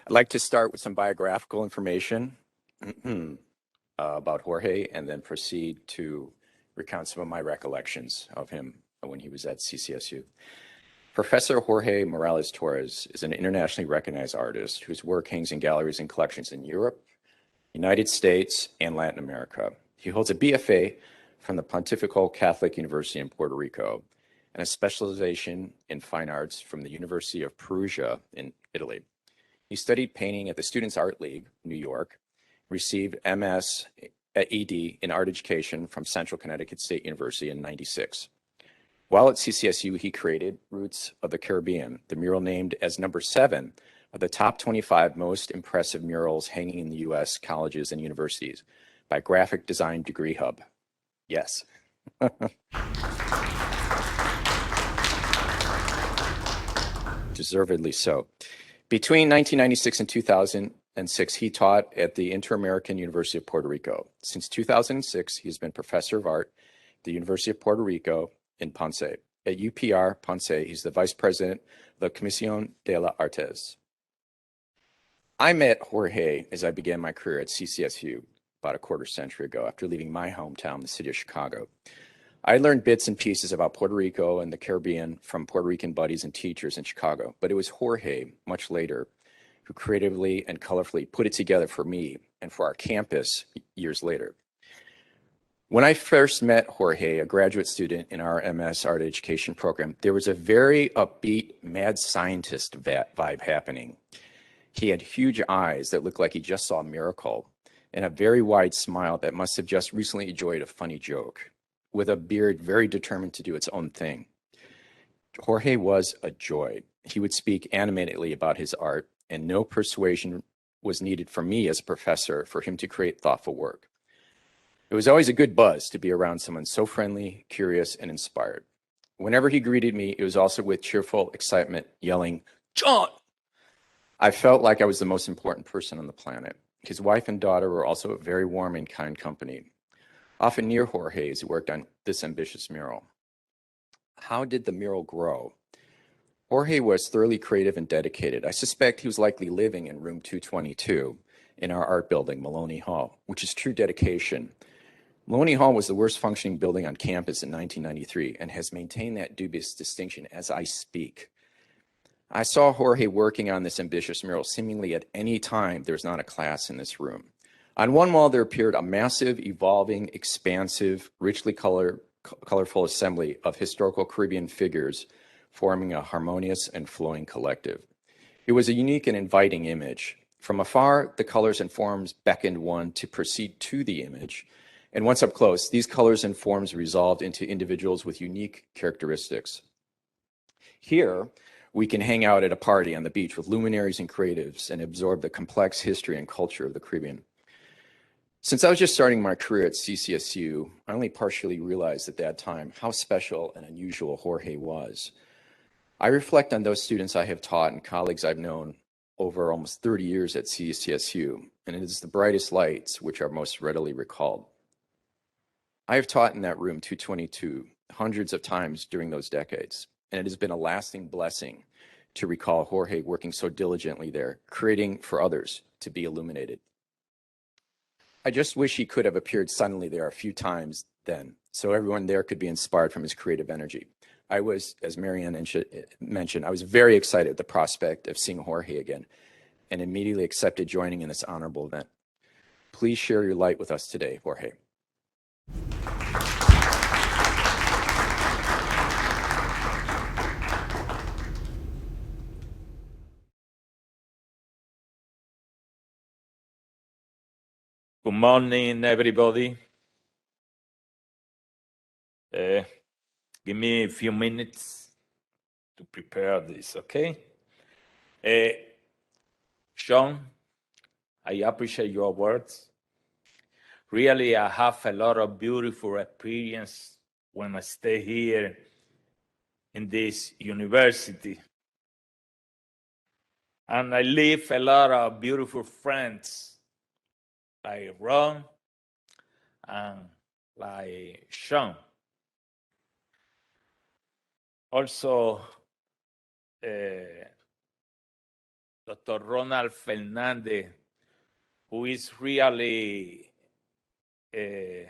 I'd like to start with some biographical information about Jorge and then proceed to recount some of my recollections of him when he was at CCSU. Professor Jorge Morales Torres is an internationally recognized artist whose work hangs in galleries and collections in Europe, United States, and Latin America. He holds a BFA from the Pontifical Catholic University in Puerto Rico and a specialization in fine arts from the University of Perugia in Italy. He studied painting at the Students' Art League, New York, received MS ED in art education from Central Connecticut State University in '96. While at CCSU, he created Roots of the Caribbean, the mural named as number 7 of the top 25 most impressive murals hanging in the U.S. colleges and universities by Graphic Design Degree Hub. Yes. Deservedly so. Between 1996 and 2006, he taught at the Inter-American University of Puerto Rico. Since 2006, he's been professor of art at the University of Puerto Rico in Ponce. At UPR Ponce, he's the vice president of the Comisión de las Artes. I met Jorge as I began my career at CCSU about a quarter century ago after leaving my hometown, the city of Chicago. I learned bits and pieces about Puerto Rico and the Caribbean from Puerto Rican buddies and teachers in Chicago, but it was Jorge, much later, who creatively and colorfully put it together for me and for our campus years later. When I first met Jorge, a graduate student in our MS Art Education program, there was a very upbeat, mad scientist vibe happening. He had huge eyes that looked like he just saw a miracle, and a very wide smile that must have just recently enjoyed a funny joke, with a beard very determined to do its own thing. Jorge was a joy. He would speak animatedly about his art, and no persuasion was needed from me as a professor for him to create thoughtful work. It was always a good buzz to be around someone so friendly, curious, and inspired. Whenever he greeted me, it was also with cheerful excitement, yelling, "John!" I felt like I was the most important person on the planet. His wife and daughter were also a very warm and kind company, often near Jorge as he worked on this ambitious mural. How did the mural grow? Jorge was thoroughly creative and dedicated. I suspect he was likely living in room 222 in our art building, Maloney Hall, which is true dedication. Maloney Hall was the worst functioning building on campus in 1993 and has maintained that dubious distinction as I speak. I saw Jorge working on this ambitious mural seemingly at any time there's not a class in this room. On one wall, there appeared a massive, evolving, expansive, richly colorful assembly of historical Caribbean figures forming a harmonious and flowing collective. It was a unique and inviting image. From afar, the colors and forms beckoned one to proceed to the image. And once up close, these colors and forms resolved into individuals with unique characteristics. Here, we can hang out at a party on the beach with luminaries and creatives and absorb the complex history and culture of the Caribbean. Since I was just starting my career at CCSU, I only partially realized at that time how special and unusual Jorge was. I reflect on those students I have taught and colleagues I've known over almost 30 years at CCSU, and it is the brightest lights which are most readily recalled. I have taught in that room 222 hundreds of times during those decades, and it has been a lasting blessing to recall Jorge working so diligently there, creating for others to be illuminated. I just wish he could have appeared suddenly there a few times then, so everyone there could be inspired from his creative energy. I was, as Mariana mentioned, I was very excited at the prospect of seeing Jorge again and immediately accepted joining in this honorable event. Please share your light with us today, Jorge. Good morning, everybody. Give me a few minutes to prepare this, okay? Sean, I appreciate your words. Really, I have a lot of beautiful experience when I stay here in this university. And I leave a lot of beautiful friends like Ron and like Sean. Also, Dr. Ronald Fernandez, who is really gave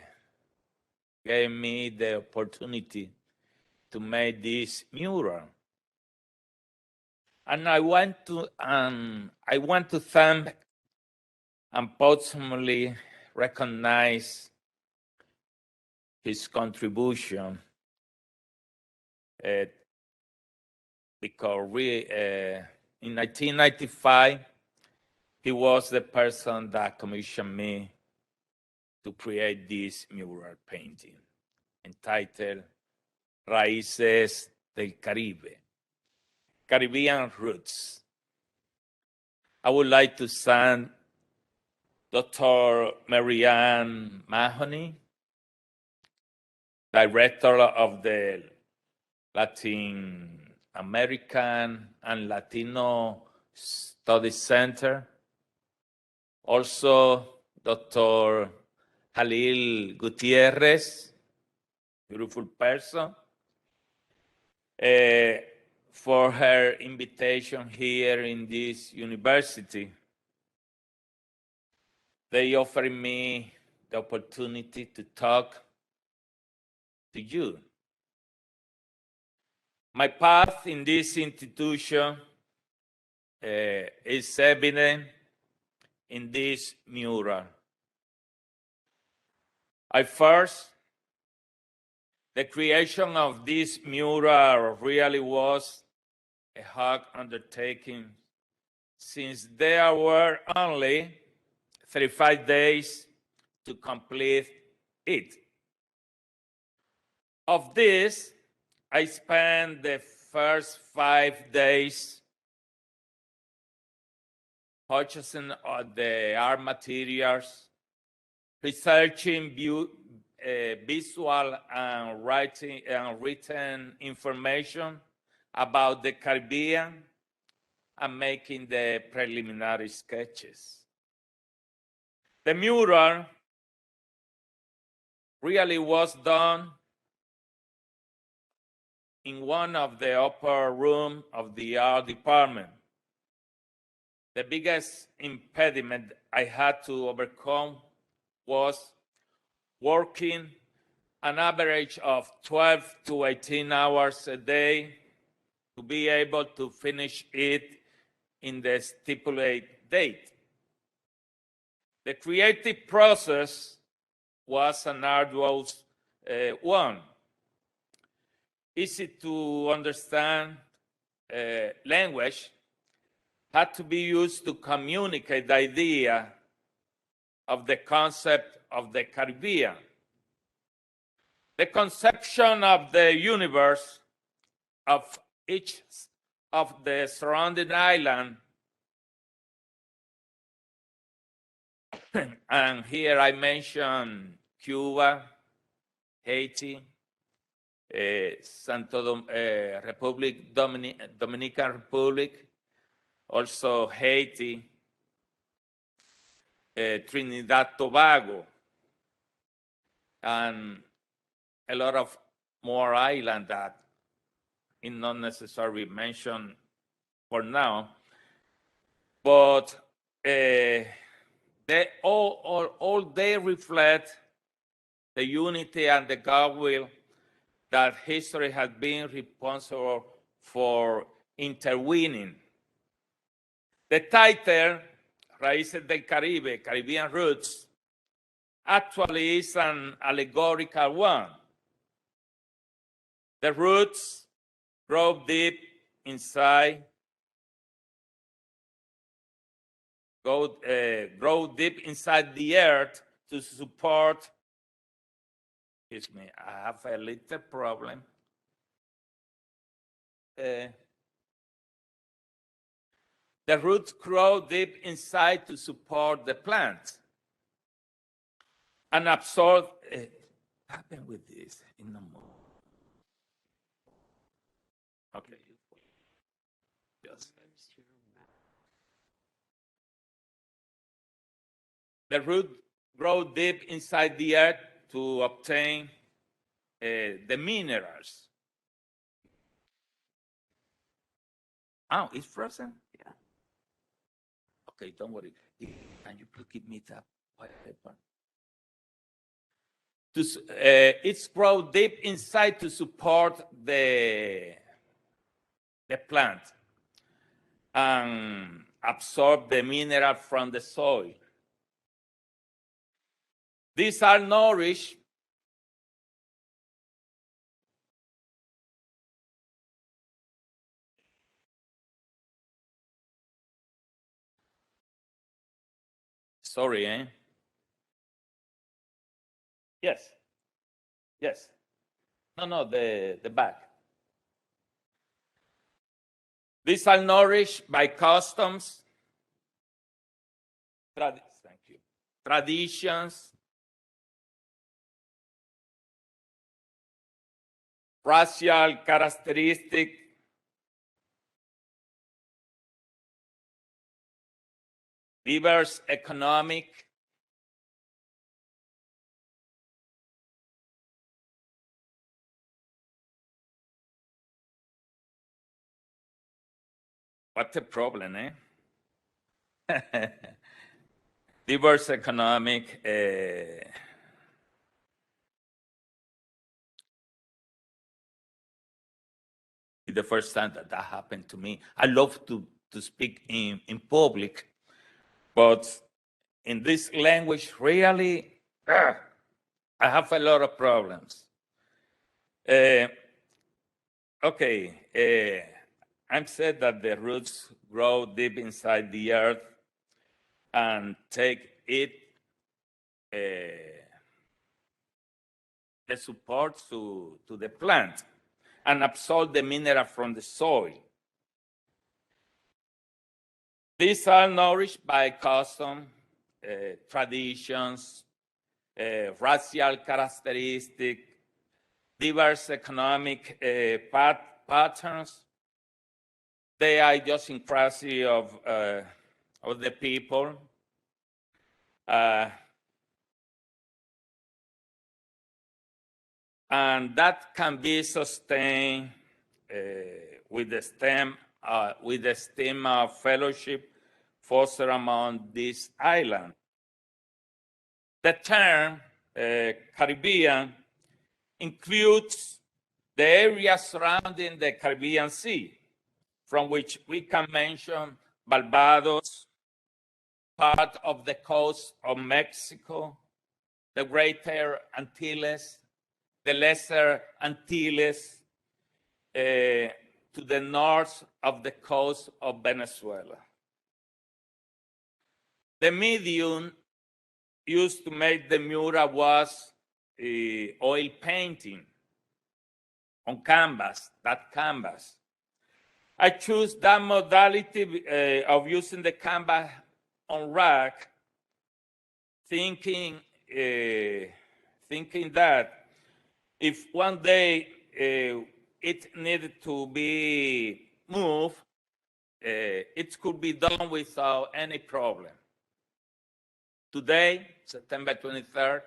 me the opportunity to make this mural. And I want to thank and personally recognize his contribution because in 1995, he was the person that commissioned me to create this mural painting entitled Raíces del Caribe, Caribbean Roots. I would like to thank Dr. Mariana Brassetti, director of the Latin American and Latino Studies Center. Also, Dr. Jalil Gutierrez, beautiful person, for her invitation here in this university. They offered me the opportunity to talk to you. My path in this institution is evident in this mural. The creation of this mural really was a hard undertaking, since there were only 35 days to complete it. Of this, I spent the first 5 days purchasing the art materials, researching visual and written information about the Caribbean, and making the preliminary sketches. The mural really was done in one of the upper rooms of the art department. The biggest impediment I had to overcome was working an average of 12 to 18 hours a day to be able to finish it in the stipulated date. The creative process was an arduous one. Easy to understand language had to be used to communicate the idea of the concept of the Caribbean. The conception of the universe of each of the surrounding islands, and here I Cuba, Haiti, Dominican Republic, also Haiti, Trinidad Tobago, and a lot of more islands that is not necessarily mentioned for now, but all they reflect the unity and the goodwill that history has been responsible for intervening. The title, Raíces del Caribe, Caribbean Roots, actually is an allegorical one. The roots grow deep inside, grow deep inside the earth to support. Excuse me, I have a little problem. The roots grow deep inside to support the plant and absorb. What happened with this? In the moment. Okay. Yes. The root grow deep inside the earth to obtain the minerals. Oh, it's frozen? Yeah. Okay, don't worry. Can you please give me that white paper? It's grow deep inside to support the plant and absorb the mineral from the soil. These are nourished sorry, eh? Yes. Yes. No, the back. These are nourished by customs, thank you, traditions, racial characteristic, diverse economic, what a problem, eh? Diverse economic, it's the first time that happened to me. I love to speak in public, but in this language, really, I have a lot of problems. Okay, I'm said that the roots grow deep inside the earth and take it the support to the plant and absorb the mineral from the soil. These are nourished by custom, traditions, racial characteristics, diverse economic patterns. The idiosyncrasy of the people. And that can be sustained with the STEM fellowship fostered among these islands. The term Caribbean includes the area surrounding the Caribbean Sea, from which we can mention Barbados, part of the coast of Mexico, the Greater Antilles, the Lesser Antilles, to the north of the coast of Venezuela. The medium used to make the mural was oil painting on canvas, that canvas. I choose that modality of using the canvas on rack, thinking that if one day it needed to be moved, it could be done without any problem. Today, September 23rd,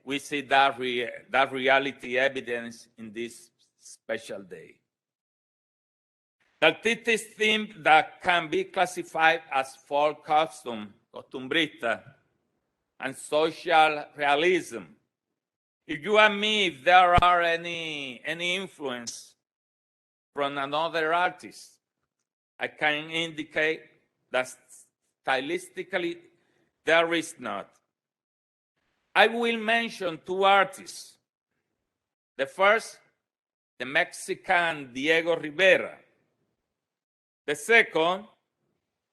we see that reality evidence in this special day. The artistic theme that can be classified as folk custom, costumbrista, and social realism. If you ask me if there are any influence from another artist, I can indicate that stylistically there is not. I will mention two artists. The first, the Mexican Diego Rivera. The second,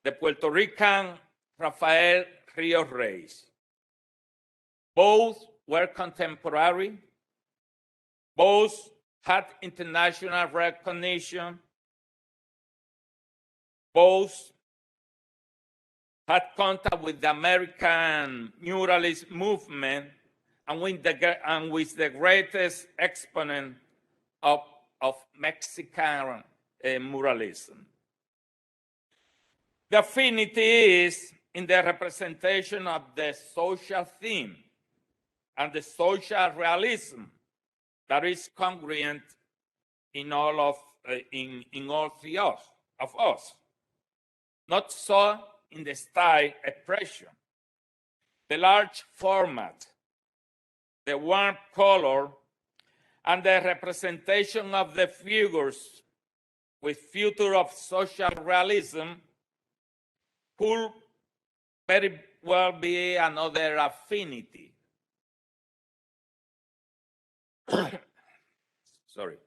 the Puerto Rican Rafael Rios Reyes. Both were contemporary. Both had international recognition. Both had contact with the American muralist movement and with the greatest exponent of Mexican muralism. The affinity is in the representation of the social theme and the social realism that is congruent in all three of us. not so in the style expression. The large format, the warm color, and the representation of the figures with future of social realism could very well be another affinity. Sorry.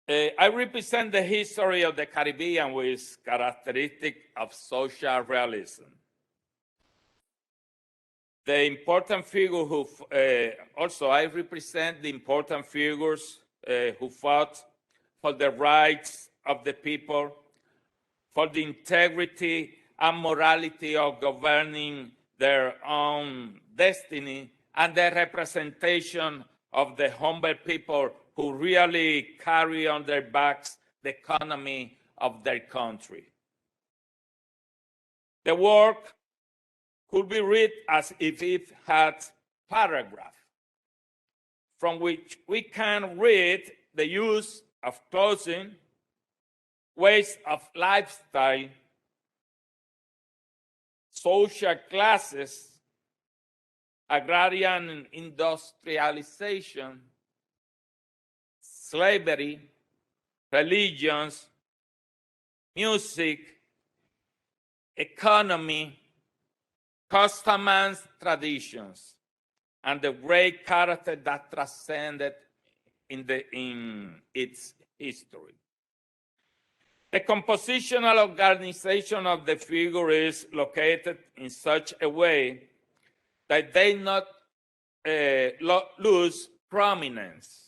I represent the history of the Caribbean with characteristics of social realism. The important figure who, also I represent the important figures who fought for the rights of the people, for the integrity and morality of governing their own destiny, and the representation of the humble people who really carry on their backs the economy of their country. The work could be read as if it had paragraphs from which we can read the use of clothing, ways of lifestyle, social classes, agrarian industrialization, slavery, religions, music, economy, customs and traditions, and the great character that transcended in its history. The compositional organization of the figure is located in such a way that they not lose prominence.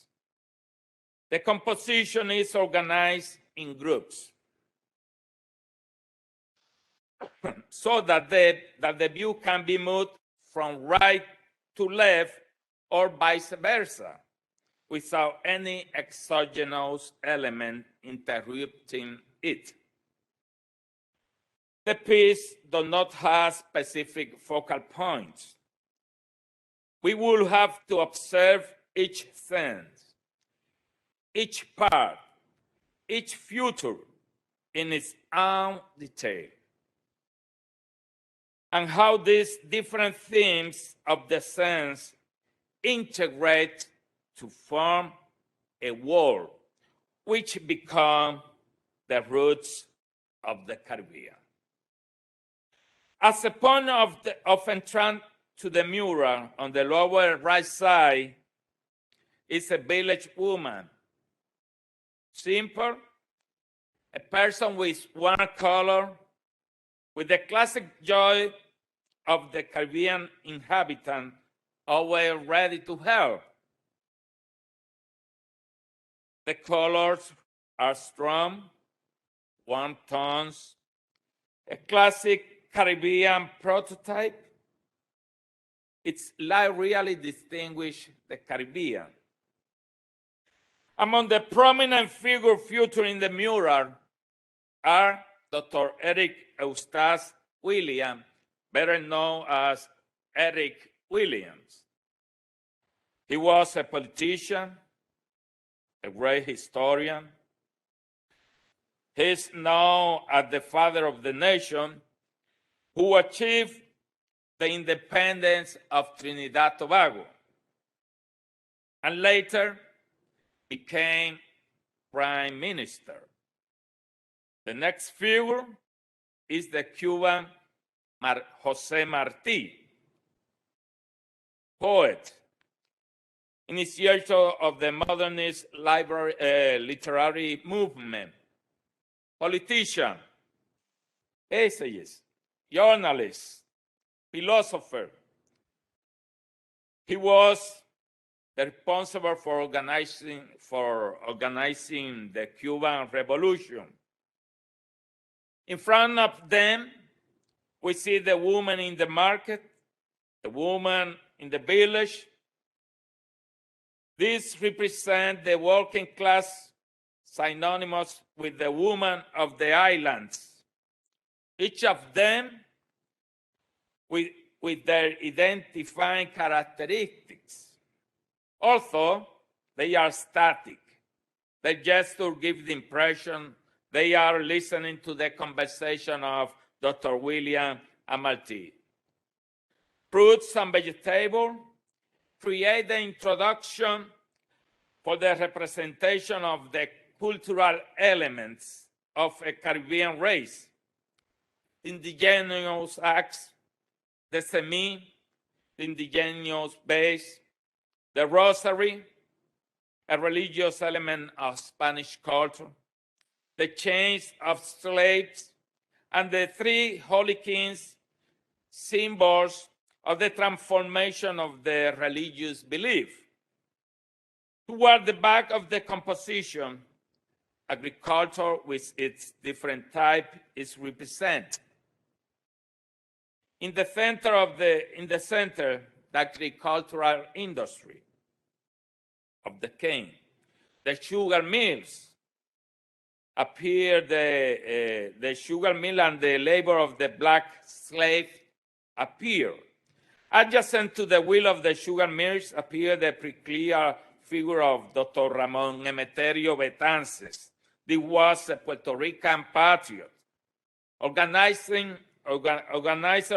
The composition is organized in groups so that the view can be moved from right to left or vice versa without any exogenous element interrupting it. The piece does not have specific focal points. We will have to observe each sense, each part, each future in its own detail, and how these different themes of the sense integrate to form a whole, which become the roots of the Caribbean. As a point of entrance to the mural on the lower right side is a village woman. Simple, a person with one color, with the classic joy of the Caribbean inhabitant, always ready to help. The colors are strong, warm tones, a classic Caribbean prototype. Its light really distinguishes the Caribbean. Among the prominent figures featured in the mural are Dr. Eric Eustace Williams, better known as Eric Williams. He was a politician, a great historian. He is known as the father of the nation, who achieved the independence of Trinidad and Tobago, and later became prime minister. The next figure is the Cuban Jose Marti, poet, initiator of the modernist literary movement, politician, essayist, journalist, philosopher. He was responsible for organizing the Cuban Revolution. In front of them, we see the woman in the market, the woman in the village. These represent the working class, synonymous with the woman of the islands. Each of them with their identifying characteristics. Although they are static, The gesture gives the impression they are listening to the conversation of Dr. William Amalfi. Fruits and vegetables create the introduction for the representation of the cultural elements of a Caribbean race. Indigenous acts, the semi, the indigenous base, the rosary, a religious element of Spanish culture, the chains of slaves, and the three holy kings, symbols of the transformation of the religious belief. Toward the back of the composition, agriculture with its different type is represented. In the center, the agricultural industry of the cane, the sugar mills appear, the sugar mill and the labor of the black slave appear. Adjacent to the wheel of the sugar mills appear the peculiar figure of Dr. Ramon Emeterio Betances. He was a Puerto Rican patriot, organizer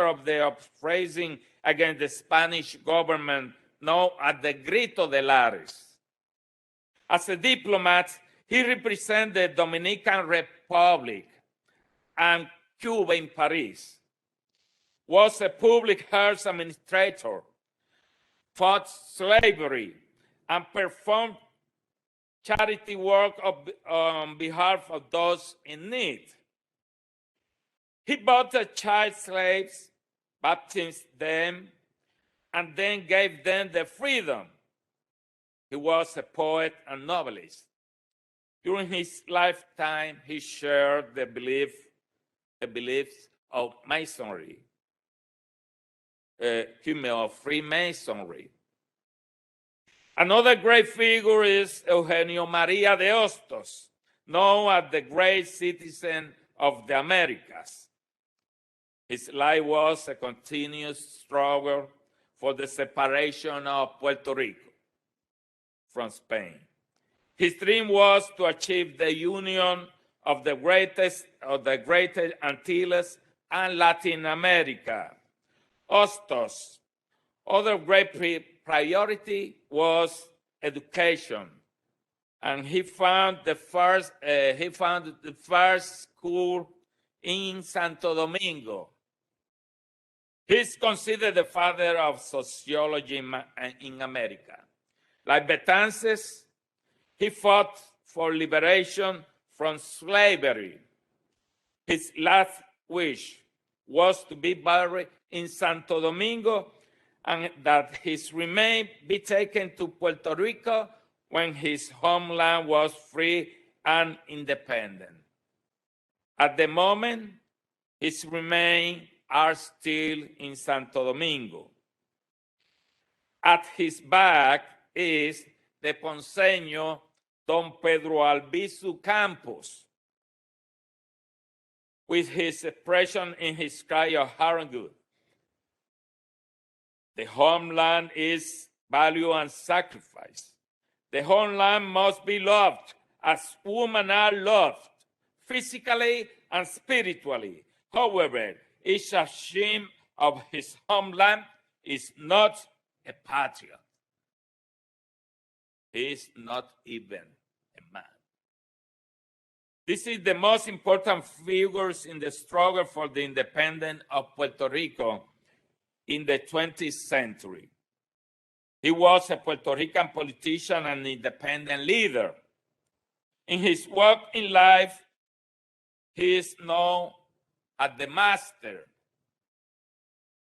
of the uprising against the Spanish government known as the Grito de Lares. As a diplomat, he represented the Dominican Republic and Cuba in Paris, was a public health administrator, fought slavery, and performed charity work on behalf of those in need. He bought the child slaves, baptized them, and then gave them the freedom. He was a poet and novelist. During his lifetime, he shared the beliefs of Masonry, of Freemasonry. Another great figure is Eugenio Maria de Hostos, known as the great citizen of the Americas. His life was a continuous struggle for the separation of Puerto Rico from Spain. His dream was to achieve the union of the greatest Antilles and Latin America. Hostos' other great priority was education, and he founded the first school in Santo Domingo. He's considered the father of sociology in America. Like Betances, he fought for liberation from slavery. His last wish was to be buried in Santo Domingo and that his remains be taken to Puerto Rico when his homeland was free and independent. At the moment, his remains are still in Santo Domingo. At his back is the Ponceño Don Pedro Albizu Campos, with his expression in his cry of Harangud. The homeland is value and sacrifice. The homeland must be loved as women are loved, physically and spiritually. However, each ashamed of his homeland is not a patriot. He is not even a man. This is the most important figures in the struggle for the independence of Puerto Rico in the 20th century. He was a Puerto Rican politician and independent leader. In his work in life, he is known as the Master,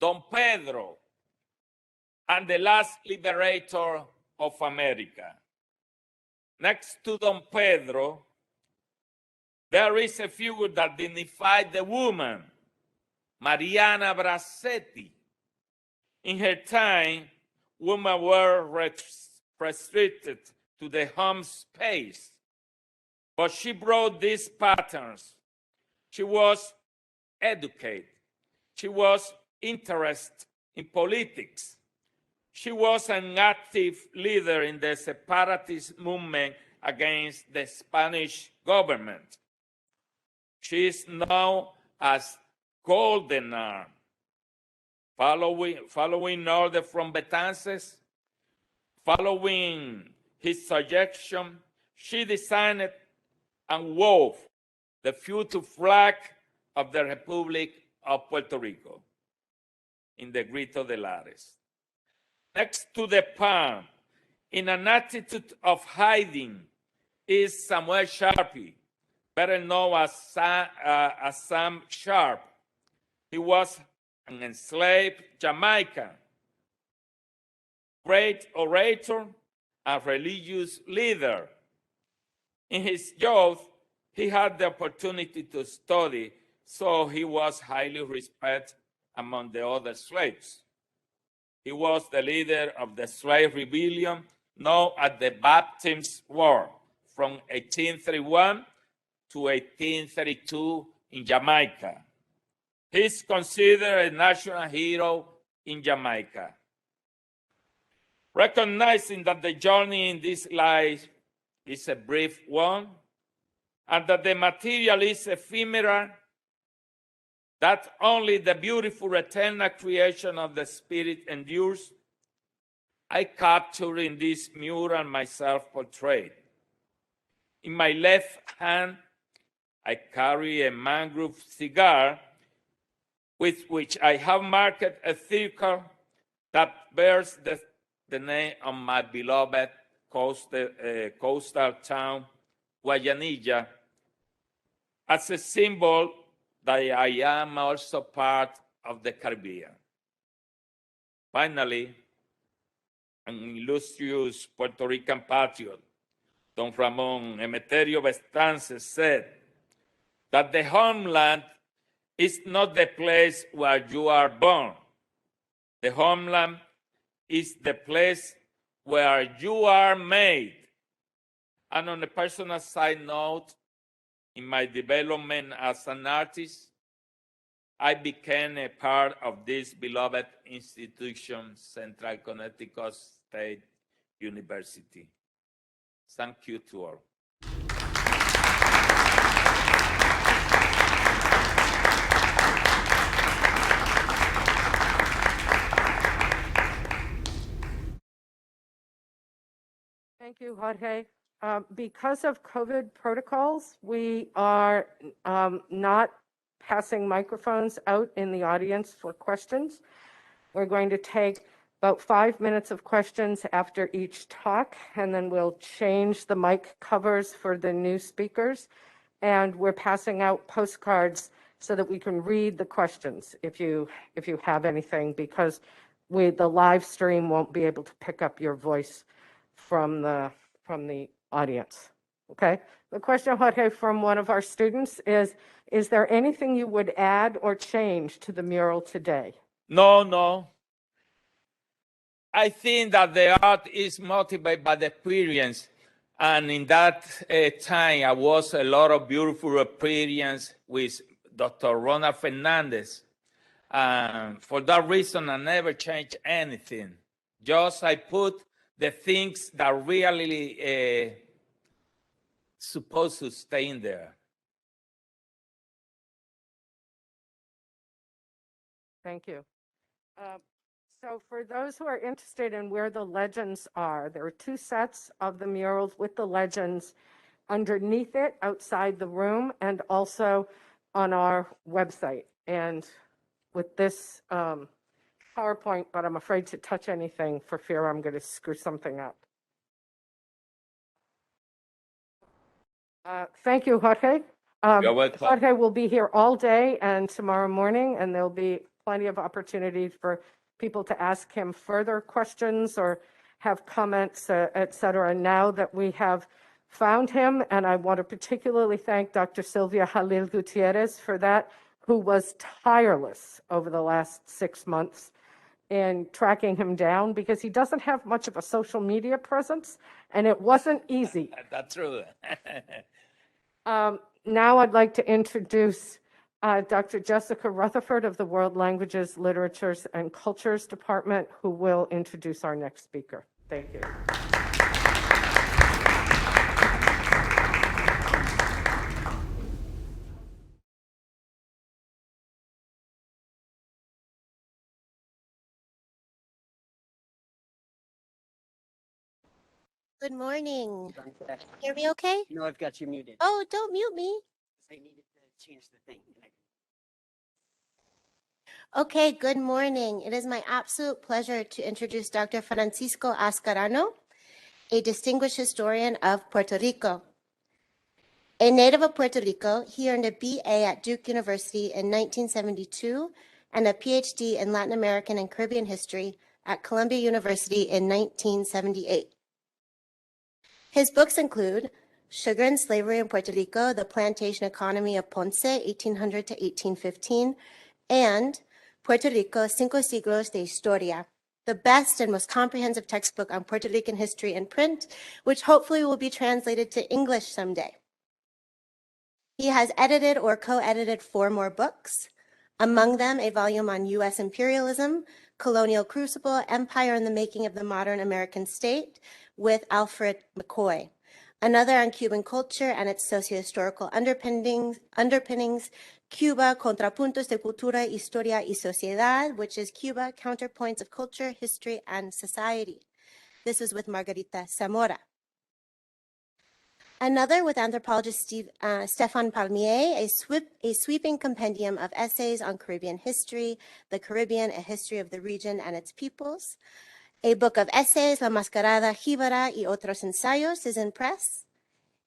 Don Pedro, and the last liberator of America. Next to Don Pedro, there is a figure that dignified the woman, Mariana Brassetti. In her time, women were restricted to the home space, but she brought these patterns. She was educated. She was interested in politics. She was an active leader in the separatist movement against the Spanish government. She is known as Golden Arm. Following order from Betances, following his suggestion, she designed and wove the future flag of the Republic of Puerto Rico in the Grito de Lares. Next to the palm, in an attitude of hiding, is Samuel Sharpe, better known as Sam Sharpe. He was an enslaved Jamaican, great orator and religious leader. In his youth, he had the opportunity to study, so he was highly respected among the other slaves. He was the leader of the slave rebellion known as the Baptist War from 1831 to 1832 in Jamaica. He is considered a national hero in Jamaica. Recognizing that the journey in this life is a brief one, and that the material is ephemeral, that only the beautiful eternal creation of the Spirit endures, I capture in this mural myself portrayed. In my left hand, I carry a mangrove cigar with which I have marked a circle that bears the name of my beloved coastal town, Guayanilla, as a symbol that I am also part of the Caribbean. Finally, an illustrious Puerto Rican patriot, Don Ramon Emeterio Betances, said that the homeland is not the place where you are born. The homeland is the place where you are made. And on a personal side note, in my development as an artist, I became a part of this beloved institution, Central Connecticut State University. Thank you to all. Thank you, Jorge. Because of COVID protocols, we are not passing microphones out in the audience for questions. We're going to take about 5 minutes of questions after each talk, and then we'll change the mic covers for the new speakers. And we're passing out postcards so that we can read the questions if you have anything, because the live stream won't be able to pick up your voice from the audience. Okay. The question, Jorge, from one of our students is there anything you would add or change to the mural today? No. I think that the art is motivated by the experience. And in that time, I was a lot of beautiful experience with Dr. Ronald Fernandez. For that reason, I never changed anything. Just I put the things that really supposed to stay in there. Thank you. So for those who are interested in where the legends are, there are 2 sets of the murals with the legends underneath it, outside the room, and also on our website. And with this PowerPoint, but I'm afraid to touch anything for fear I'm going to screw something up. Thank you, Jorge. You're welcome. Jorge will be here all day and tomorrow morning, and there'll be plenty of opportunity for people to ask him further questions or have comments, et cetera, now that we have found him. And I want to particularly thank Dr. Sylvia Jalil Gutierrez for that, who was tireless over the last 6 months in tracking him down, because he doesn't have much of a social media presence, and it wasn't easy. That's true. Now I'd like to introduce Dr. Jessica Rutherford of the World Languages, Literatures, and Cultures Department, who will introduce our next speaker. Thank you. Good morning. Hear me okay? No, I've got you muted. Oh, don't mute me. I needed to change the thing. Okay, good morning. It is my absolute pleasure to introduce Dr. Francisco Ascarano, a distinguished historian of Puerto Rico. A native of Puerto Rico, he earned a BA at Duke University in 1972 and a PhD in Latin American and Caribbean history at Columbia University in 1978. His books include Sugar and Slavery in Puerto Rico, The Plantation Economy of Ponce, 1800 to 1815, and Puerto Rico, Cinco Siglos de Historia, the best and most comprehensive textbook on Puerto Rican history in print, which hopefully will be translated to English someday. He has edited or co-edited 4 more books, among them a volume on U.S. imperialism, colonial crucible, empire and the making of the modern American state with Alfred McCoy, another on Cuban culture and its socio-historical underpinnings, Cuba, Contrapuntos de Cultura, Historia y Sociedad, which is Cuba, Counterpoints of Culture, History, and Society. This was with Margarita Zamora. Another with anthropologist Stefan Palmier, a sweeping compendium of essays on Caribbean history, the Caribbean, a history of the region and its peoples. A book of essays, La Mascarada Jíbara y otros ensayos, is in press.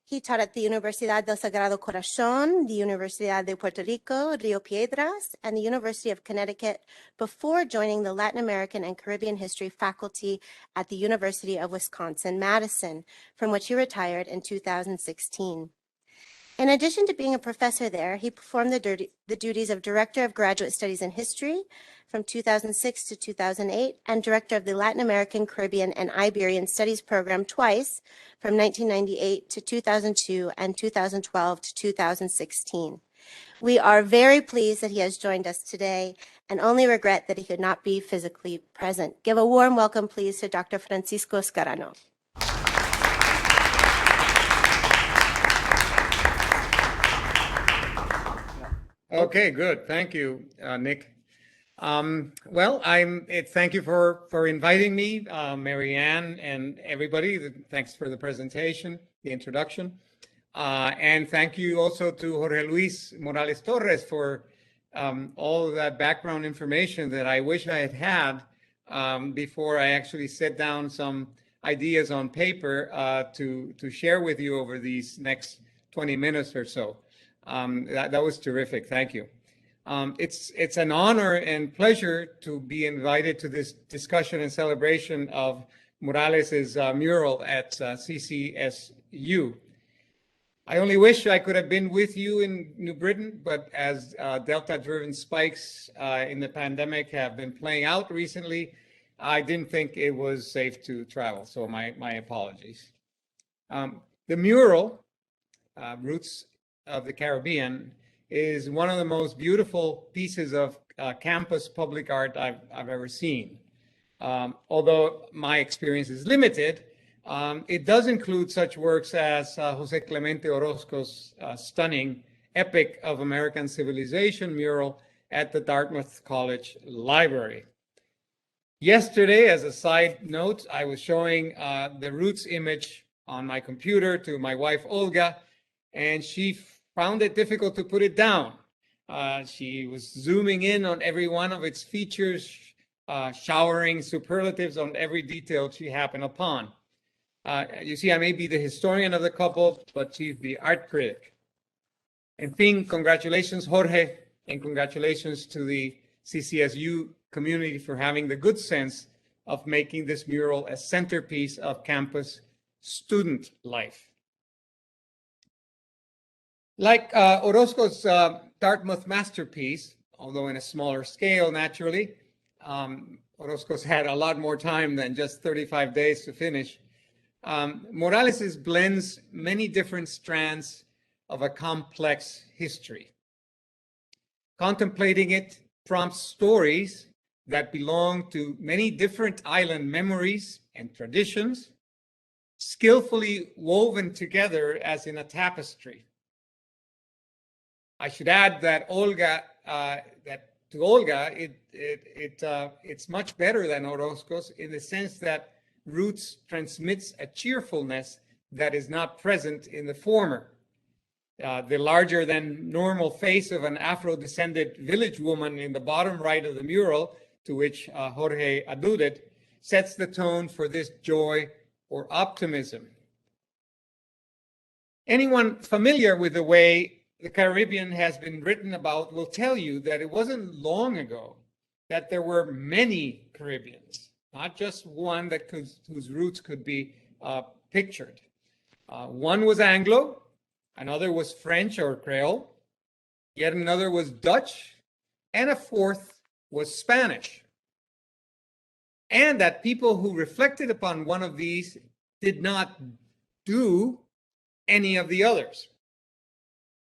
He taught at the Universidad del Sagrado Corazón, the Universidad de Puerto Rico, Rio Piedras, and the University of Connecticut before joining the Latin American and Caribbean history faculty at the University of Wisconsin-Madison, from which he retired in 2016. In addition to being a professor there, he performed the duties of Director of Graduate Studies in History from 2006 to 2008 and Director of the Latin American, Caribbean, and Iberian Studies Program twice from 1998 to 2002 and 2012 to 2016. We are very pleased that he has joined us today and only regret that he could not be physically present. Give a warm welcome, please, to Dr. Francisco Ascarano. Okay, good. Thank you, Nick. Well, thank you for inviting me, Marianne and everybody. Thanks for the presentation, the introduction. And thank you also to Jorge Luis Morales Torres for all of that background information that I wish I had before I actually set down some ideas on paper to share with you over these next 20 minutes or so. That was terrific. Thank you. It's an honor and pleasure to be invited to this discussion and celebration of Morales's mural at CCSU. I only wish I could have been with you in New Britain, but as Delta-driven spikes in the pandemic have been playing out recently, I didn't think it was safe to travel, so my apologies. The mural, Roots of the Caribbean, is one of the most beautiful pieces of campus public art I've ever seen. Although my experience is limited, it does include such works as Jose Clemente Orozco's stunning Epic of American Civilization mural at the Dartmouth College Library. Yesterday, as a side note, I was showing the Roots image on my computer to my wife, Olga, and she found it difficult to put it down. She was zooming in on every one of its features, showering superlatives on every detail she happened upon. You see, I may be the historian of the couple, but she's the art critic. En fin, congratulations, Jorge, and congratulations to the CCSU community for having the good sense of making this mural a centerpiece of campus student life. Like Orozco's Dartmouth masterpiece, although in a smaller scale, naturally, Orozco's had a lot more time than just 35 days to finish. Morales's blends many different strands of a complex history. Contemplating it prompts stories that belong to many different island memories and traditions, skillfully woven together as in a tapestry. I should add that it's much better than Orozco's in the sense that roots transmits a cheerfulness that is not present in the former. The larger than normal face of an Afro-descended village woman in the bottom right of the mural, to which Jorge alluded, sets the tone for this joy or optimism. Anyone familiar with the way the Caribbean has been written about will tell you that it wasn't long ago that there were many Caribbeans, not just one that whose roots could be pictured. One was Anglo, another was French or Creole, yet another was Dutch, and a fourth was Spanish. And that people who reflected upon one of these did not do any of the others.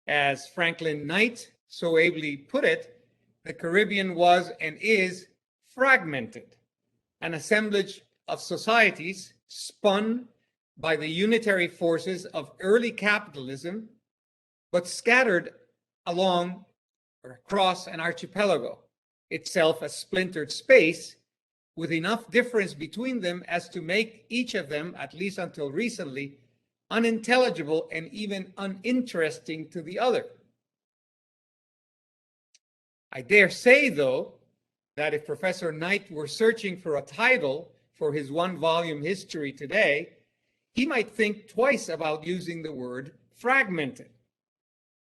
As Franklin Knight so ably put it, the Caribbean was and is fragmented, an assemblage of societies spun by the unitary forces of early capitalism, but scattered along or across an archipelago, itself a splintered space with enough difference between them as to make each of them, at least until recently, unintelligible and even uninteresting to the other. I dare say, though, that if Professor Knight were searching for a title for his one-volume history today, he might think twice about using the word fragmented.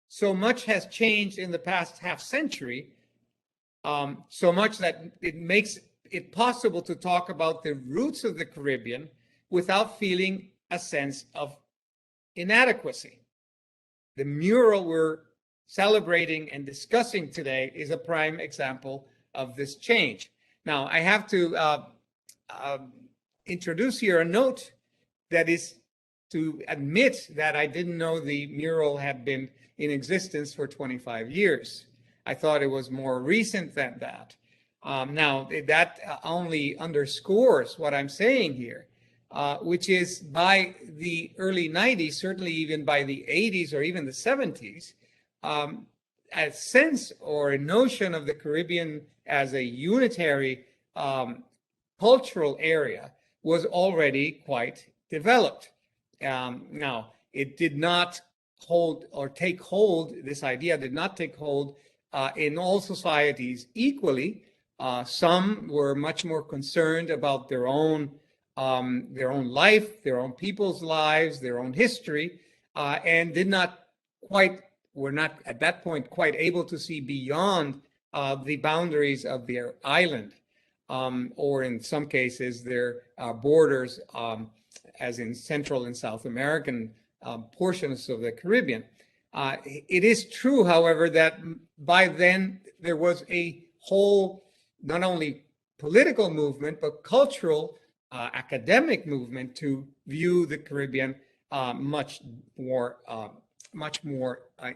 So much has changed in the past half century, so much that it makes it possible to talk about the roots of the Caribbean without feeling a sense of inadequacy. The mural we're celebrating and discussing today is a prime example of this change. Now, I have to introduce here a note that is to admit that I didn't know the mural had been in existence for 25 years. I thought it was more recent than that. Now, that only underscores what I'm saying here, which is by the early 90s, certainly even by the 80s or even the 70s, a sense or a notion of the Caribbean as a unitary cultural area was already quite developed. Now, it did not hold or take hold, this idea did not take hold in all societies equally. Some were much more concerned about their own life, their own people's lives, their own history, and were not at that point quite able to see beyond the boundaries of their island, or in some cases their borders, as in Central and South American portions of the Caribbean. It is true, however, that by then there was a whole, not only political movement, but cultural, academic movement to view the Caribbean much more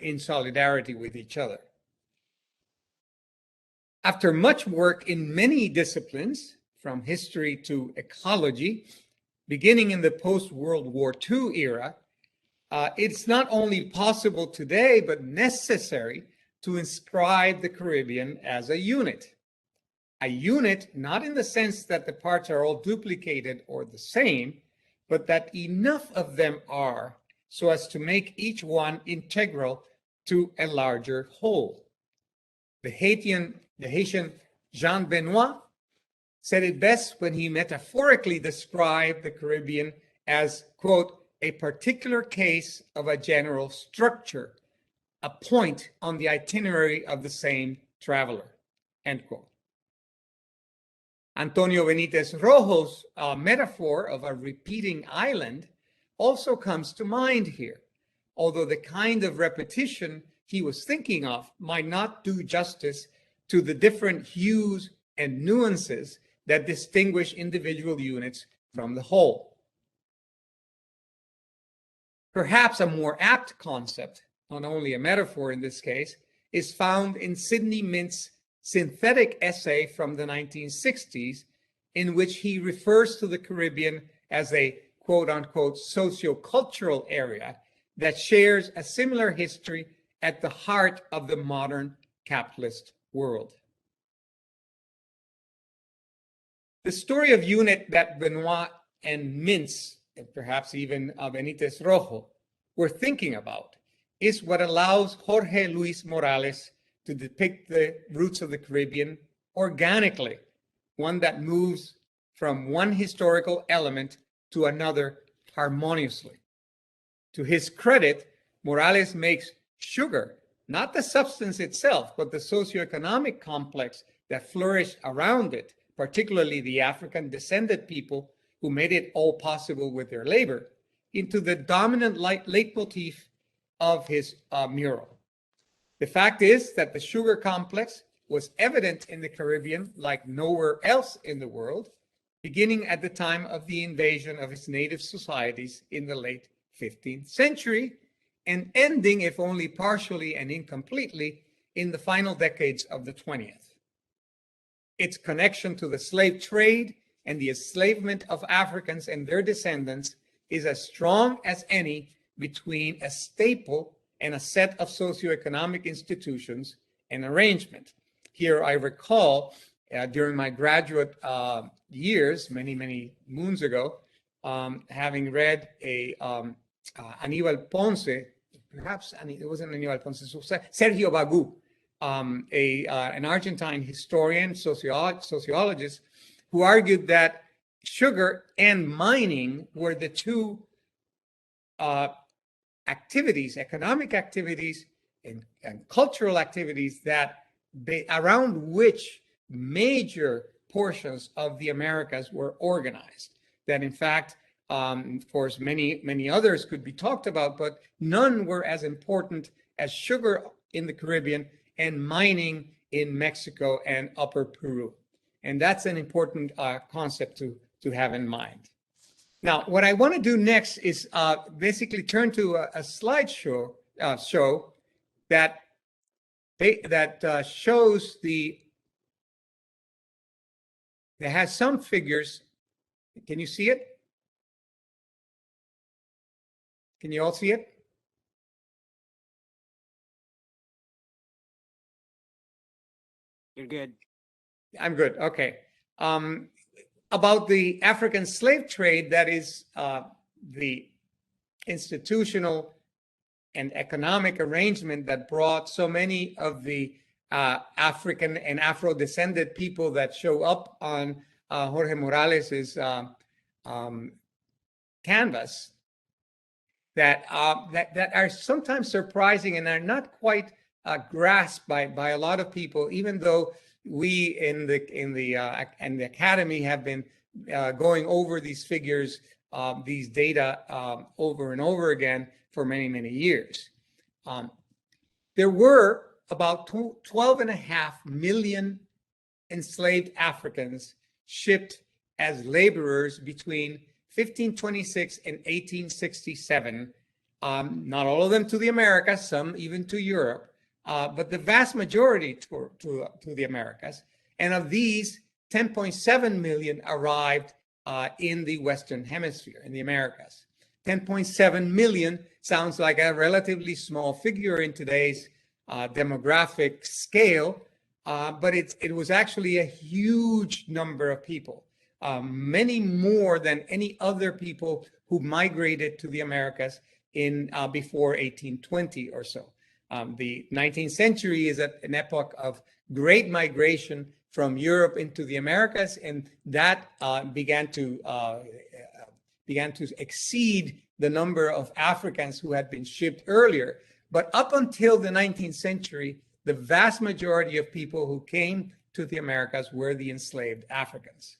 in solidarity with each other. After much work in many disciplines, from history to ecology, beginning in the post-World War II era, it's not only possible today, but necessary to inscribe the Caribbean as a unit. A unit, not in the sense that the parts are all duplicated or the same, but that enough of them are so as to make each one integral to a larger whole. The Haitian Jean Benoit said it best when he metaphorically described the Caribbean as, quote, a particular case of a general structure, a point on the itinerary of the same traveler, end quote. Antonio Benitez Rojo's metaphor of a repeating island also comes to mind here, although the kind of repetition he was thinking of might not do justice to the different hues and nuances that distinguish individual units from the whole. Perhaps a more apt concept, not only a metaphor in this case, is found in Sidney Mint's synthetic essay from the 1960s, in which he refers to the Caribbean as a quote-unquote sociocultural area that shares a similar history at the heart of the modern capitalist world. The story of unit that Benoit and Mintz, and perhaps even Benitez Rojo, were thinking about is what allows Jorge Luis Morales to depict the roots of the Caribbean organically, one that moves from one historical element to another harmoniously. To his credit, Morales makes sugar, not the substance itself, but the socioeconomic complex that flourished around it, particularly the African descended people who made it all possible with their labor, into the dominant leitmotif of his mural. The fact is that the sugar complex was evident in the Caribbean like nowhere else in the world, beginning at the time of the invasion of its native societies in the late 15th century and ending, if only partially and incompletely, in the final decades of the 20th. Its connection to the slave trade and the enslavement of Africans and their descendants is as strong as any between a staple and a set of socioeconomic institutions and arrangement. Here I recall during my graduate years, many moons ago, having read Aníbal Ponce, perhaps it wasn't Aníbal Ponce, Sergio Bagú, an Argentine historian, sociologist, who argued that sugar and mining were the two activities, economic activities and cultural activities around which major portions of the Americas were organized. That in fact, of course, many others could be talked about, but none were as important as sugar in the Caribbean and mining in Mexico and Upper Peru. And that's an important concept to have in mind. Now, what I want to do next is basically turn to a slideshow show that shows that has some figures. Can you see it? Can you all see it? You're good. I'm good. Okay. About the African slave trade, that is the institutional and economic arrangement that brought so many of the African and Afro-descended people that show up on Jorge Morales's canvas that are sometimes surprising and are not quite grasped by a lot of people, even though we in the academy have been going over these figures, these data over and over again for many years. There were about 12.5 million enslaved Africans shipped as laborers between 1526 and 1867. Not all of them to the Americas, some even to Europe, but the vast majority to the Americas. And of these, 10.7 million arrived in the Western Hemisphere, in the Americas. 10.7 million sounds like a relatively small figure in today's demographic scale, but it was actually a huge number of people, many more than any other people who migrated to the Americas in before 1820 or so. The 19th century is an epoch of great migration from Europe into the Americas, and that began to exceed the number of Africans who had been shipped earlier. But up until the 19th century, the vast majority of people who came to the Americas were the enslaved Africans.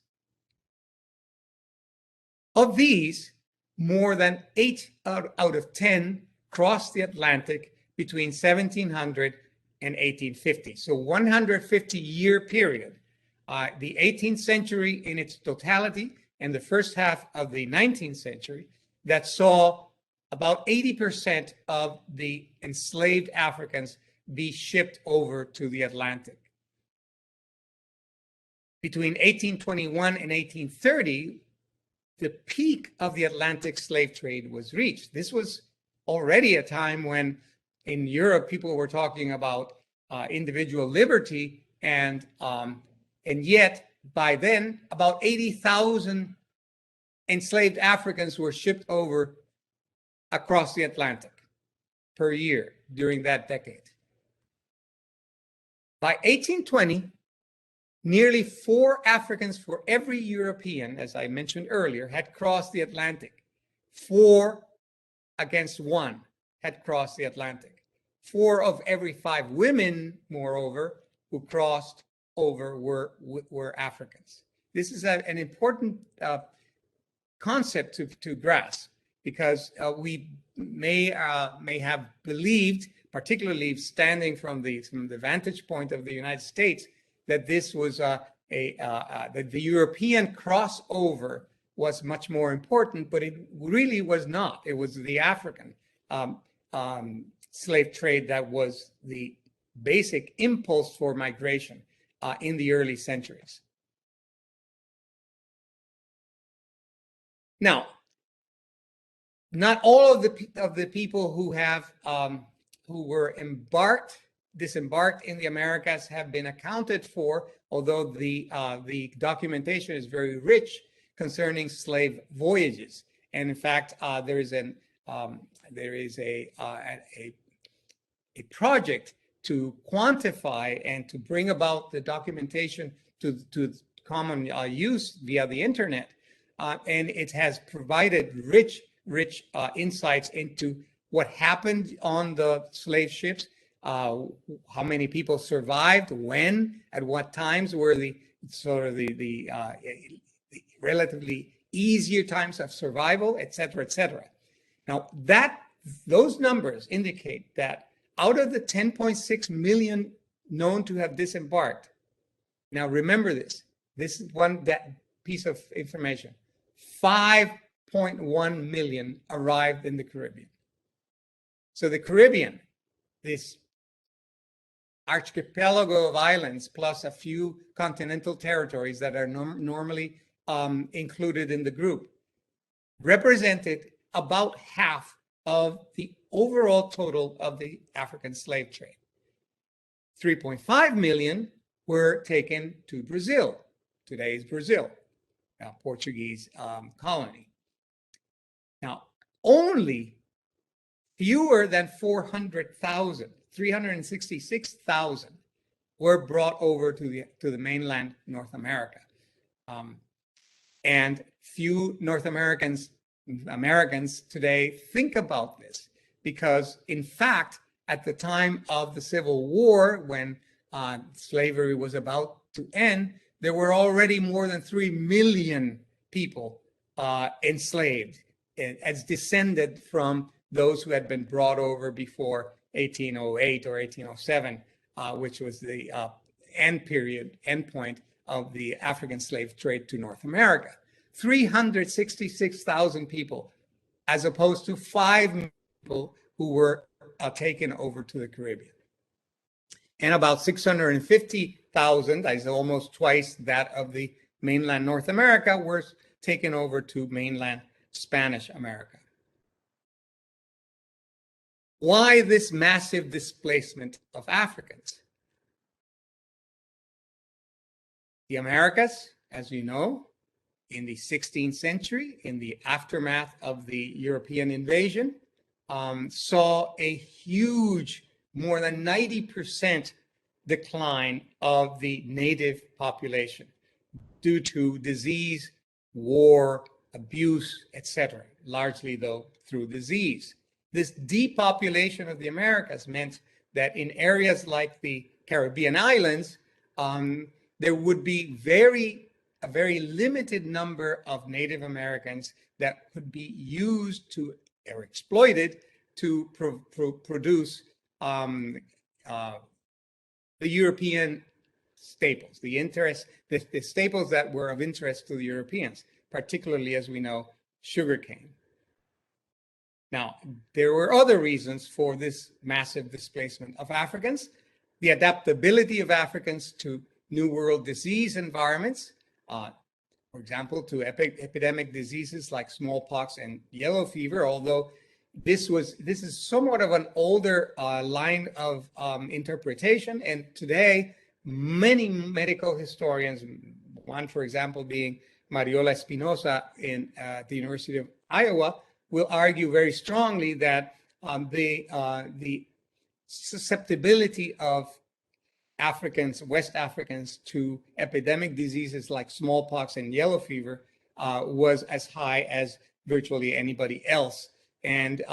Of these, more than 8 out of 10 crossed the Atlantic between 1700 and 1850. So 150-year period. The 18th century in its totality and the first half of the 19th century that saw about 80% of the enslaved Africans be shipped over to the Atlantic. Between 1821 and 1830, the peak of the Atlantic slave trade was reached. This was already a time when in Europe people were talking about individual liberty, and yet by then about 80,000 enslaved Africans were shipped over across the Atlantic per year during that decade. By 1820, nearly 4 Africans for every European, as I mentioned earlier, had crossed the Atlantic. 4 against 1 had crossed the Atlantic. 4 of every 5 women, moreover, who crossed over were Africans. This is an important concept to grasp, because we may have believed, particularly standing from the vantage point of the United States, that this was that the European crossover was much more important, but it really was not. It was the African slave trade that was the basic impulse for migration in the early centuries. Now, not all of the people who have who were disembarked in the Americas have been accounted for, although the documentation is very rich concerning slave voyages. And in fact, there is a project to quantify and to bring about the documentation to common use via the internet, and it has provided rich insights into what happened on the slave ships, how many people survived, when, at what times were the relatively easier times of survival, et cetera. Now, those numbers indicate that out of the 10.6 million known to have disembarked, now remember this is that piece of information, 5.1 million arrived in the Caribbean. So the Caribbean, this archipelago of islands plus a few continental territories that are normally included in the group, represented about half of the overall total of the African slave trade. 3.5 million were taken to Brazil, today's Brazil, a Portuguese colony. Now, only fewer than 400,000, 366,000, were brought over to the mainland North America. And few North Americans today think about this, because in fact, at the time of the Civil War, when slavery was about to end, there were already more than 3 million people enslaved as descended from those who had been brought over before 1808 or 1807, which was the end point of the African slave trade to North America. 366,000 people, as opposed to 5 million people who were taken over to the Caribbean. And about 650,000, that is almost twice that of the mainland North America, were taken over to mainland Spanish America. Why this massive displacement of Africans? The Americas, as you know, in the 16th century, in the aftermath of the European invasion, saw a huge, more than 90% decline of the native population due to disease, war, abuse, etc., largely though through disease. This depopulation of the Americas meant that in areas like the Caribbean islands, there would be a very limited number of Native Americans that could be used to or exploited to produce the European staples, the staples that were of interest to the Europeans, particularly, as we know, sugarcane. Now, there were other reasons for this massive displacement of Africans. The adaptability of Africans to New World disease environments, for example, to epidemic diseases like smallpox and yellow fever, although this is somewhat of an older line of interpretation. And today, many medical historians, one, for example, being Mariola Espinosa in the University of Iowa will argue very strongly that the susceptibility of Africans, West Africans, to epidemic diseases like smallpox and yellow fever was as high as virtually anybody else. And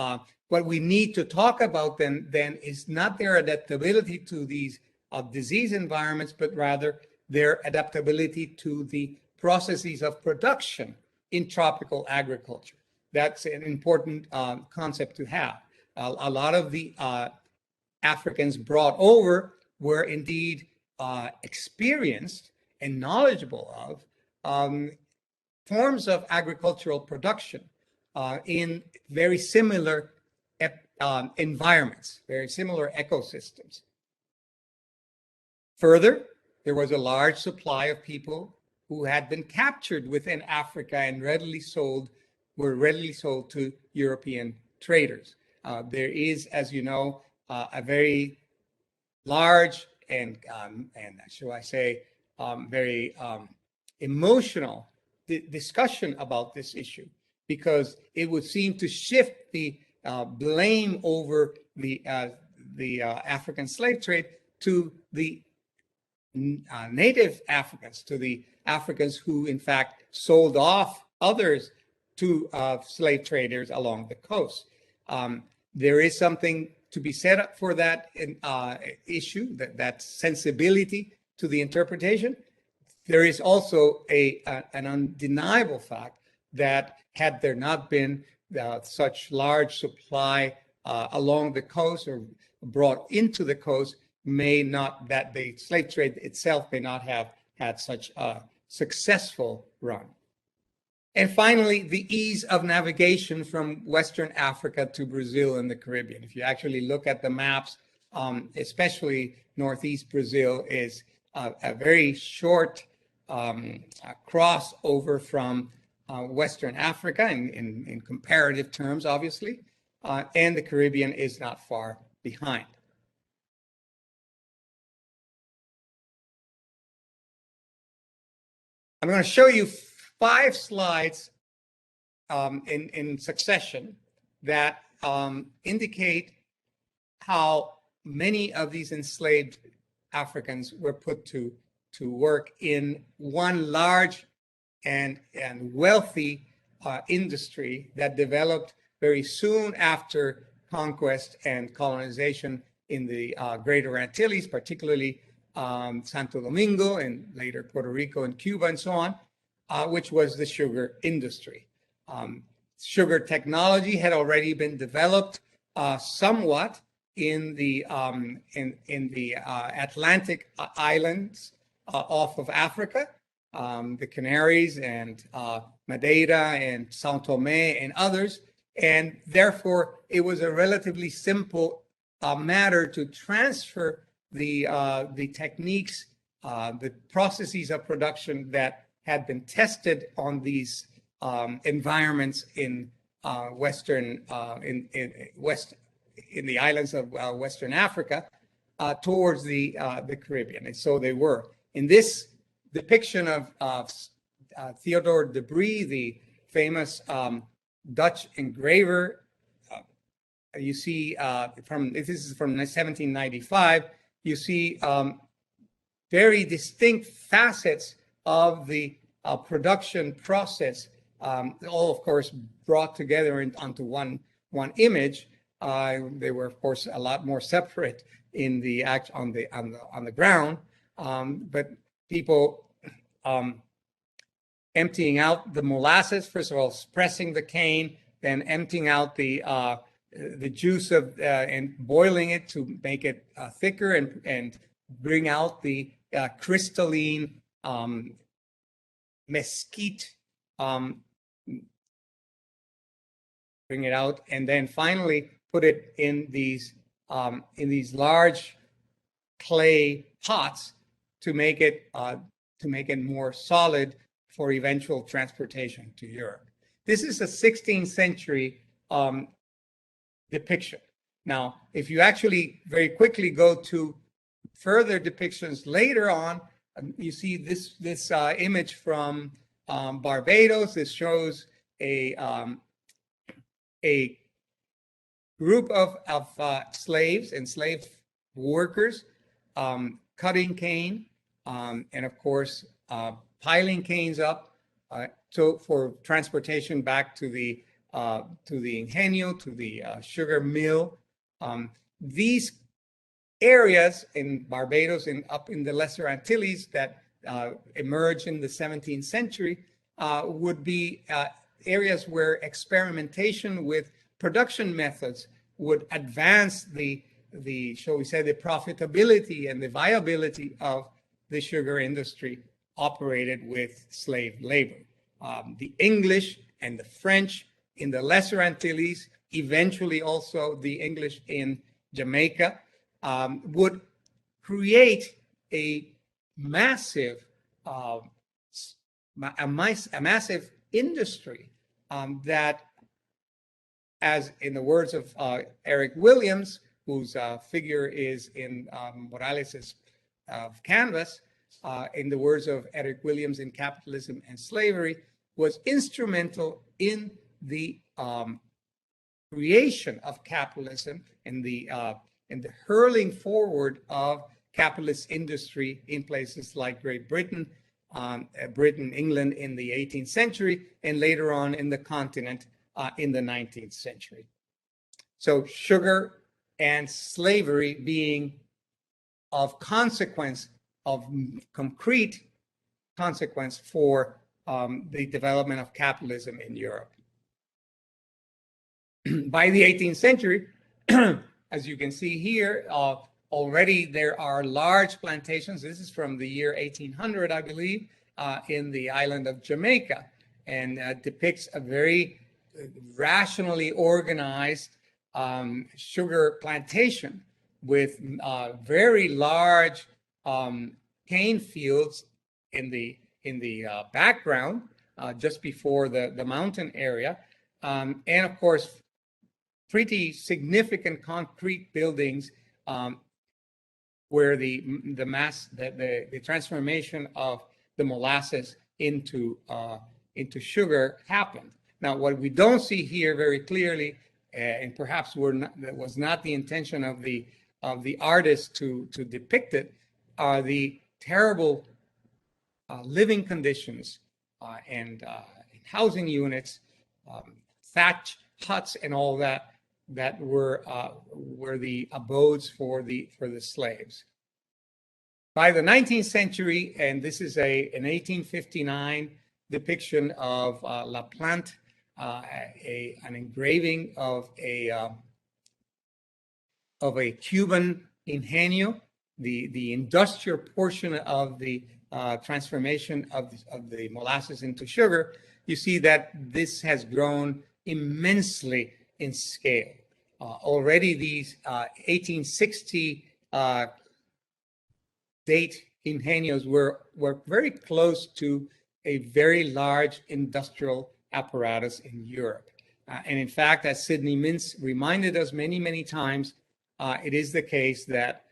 what we need to talk about then is not their adaptability to these disease environments, but rather their adaptability to the processes of production in tropical agriculture. That's an important concept to have. A lot of the Africans brought over were indeed experienced and knowledgeable of forms of agricultural production in very similar environments, very similar ecosystems. Further, there was a large supply of people who had been captured within Africa and were readily sold to European traders. There is, as you know, a very large and shall I say, very emotional discussion about this issue, because it would seem to shift the blame over the African slave trade to the native Africans, to the Africans who in fact sold off others to slave traders along the coast. There is something to be set up for that issue, that sensibility to the interpretation. There is also an undeniable fact that had there not been such large supply along the coast or brought into the coast, that the slave trade itself may not have had such a successful run. And finally, the ease of navigation from Western Africa to Brazil and the Caribbean. If you actually look at the maps, especially Northeast Brazil is a very short crossover from Western Africa in comparative terms, obviously, and the Caribbean is not far behind. I'm going to show you 5 slides in succession that indicate how many of these enslaved Africans were put to work in one large and wealthy industry that developed very soon after conquest and colonization in the Greater Antilles, particularly Santo Domingo and later Puerto Rico and Cuba and so on, which was the sugar industry. Sugar technology had already been developed somewhat in the Atlantic islands off of Africa, the Canaries and Madeira and São Tomé and others, and therefore it was a relatively simple matter to transfer the techniques, the processes of production that had been tested on these environments in in the islands of Western Africa towards the Caribbean. And so they were. In this depiction of Theodore de Brie, the famous Dutch engraver, you see this is from 1795, you see very distinct facets of the production process, all of course brought together onto one image. They were of course a lot more separate in the on the ground, but people emptying out the molasses, first of all pressing the cane, then emptying out the juice of and boiling it to make it thicker and bring out the crystalline mesquite, bring it out, and then finally put it in these large clay pots to make it more solid for eventual transportation to Europe. This is a 16th century depiction. Now, if you actually very quickly go to further depictions later on, you see this image from Barbados. This shows a group of slaves and slave workers cutting cane and of course piling canes up for transportation back to the ingenio, to the sugar mill. These areas in Barbados and up in the Lesser Antilles that emerged in the 17th century would be areas where experimentation with production methods would advance the shall we say, the profitability and the viability of the sugar industry operated with slave labor. The English and the French in the Lesser Antilles, eventually also the English in Jamaica, would create a massive industry that, as in the words of Eric Williams, whose figure is in Morales's canvas, in the words of Eric Williams in Capitalism and Slavery, was instrumental in the creation of capitalism and the hurling forward of capitalist industry in places like Great Britain, England in the 18th century, and later on in the continent in the 19th century. So sugar and slavery being of consequence, of concrete consequence for the development of capitalism in Europe. By the 18th century, as you can see here, already there are large plantations. This is from the year 1800, I believe, in the island of Jamaica, and depicts a very rationally organized sugar plantation with very large cane fields in the background, just before the mountain area, and of course pretty significant concrete buildings where the transformation of the molasses into sugar happened. Now, what we don't see here very clearly, and perhaps that was not the intention of the artist to depict it, are the terrible living conditions and housing units, thatch huts, and all that were the abodes for the slaves. By the 19th century, and this is an 1859 depiction of La Plante, an engraving of a Cuban ingenio, the industrial portion of the transformation of the molasses into sugar. You see that this has grown immensely in scale. Already these 1860 date ingenios were very close to a very large industrial apparatus in Europe. And in fact, as Sidney Mintz reminded us many, many times, it is the case that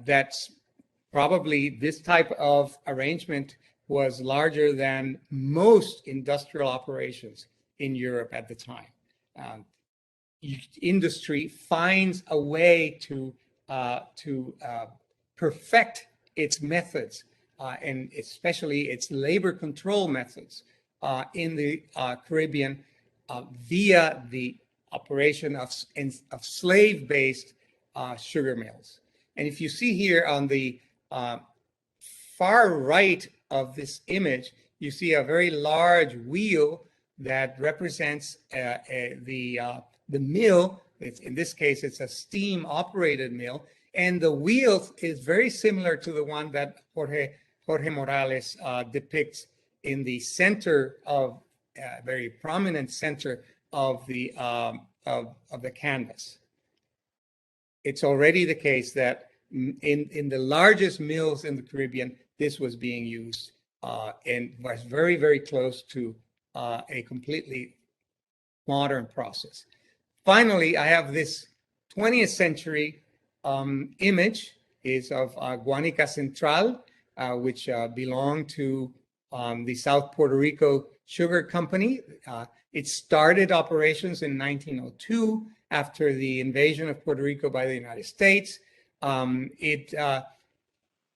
that's probably this type of arrangement was larger than most industrial operations in Europe at the time. Industry finds a way to perfect its methods, and especially its labor control methods in the Caribbean via the operation of slave-based sugar mills. And if you see here on the far right of this image, you see a very large wheel that represents the mill. In this case, it's a steam-operated mill, and the wheel is very similar to the one that Jorge Morales depicts in the center of very prominent center of the canvas. It's already the case that in the largest mills in the Caribbean, this was being used and was very, very close to a completely modern process. Finally, I have this 20th century image is of Guanica Central, which belonged to the South Puerto Rico Sugar Company. It started operations in 1902 after the invasion of Puerto Rico by the United States. It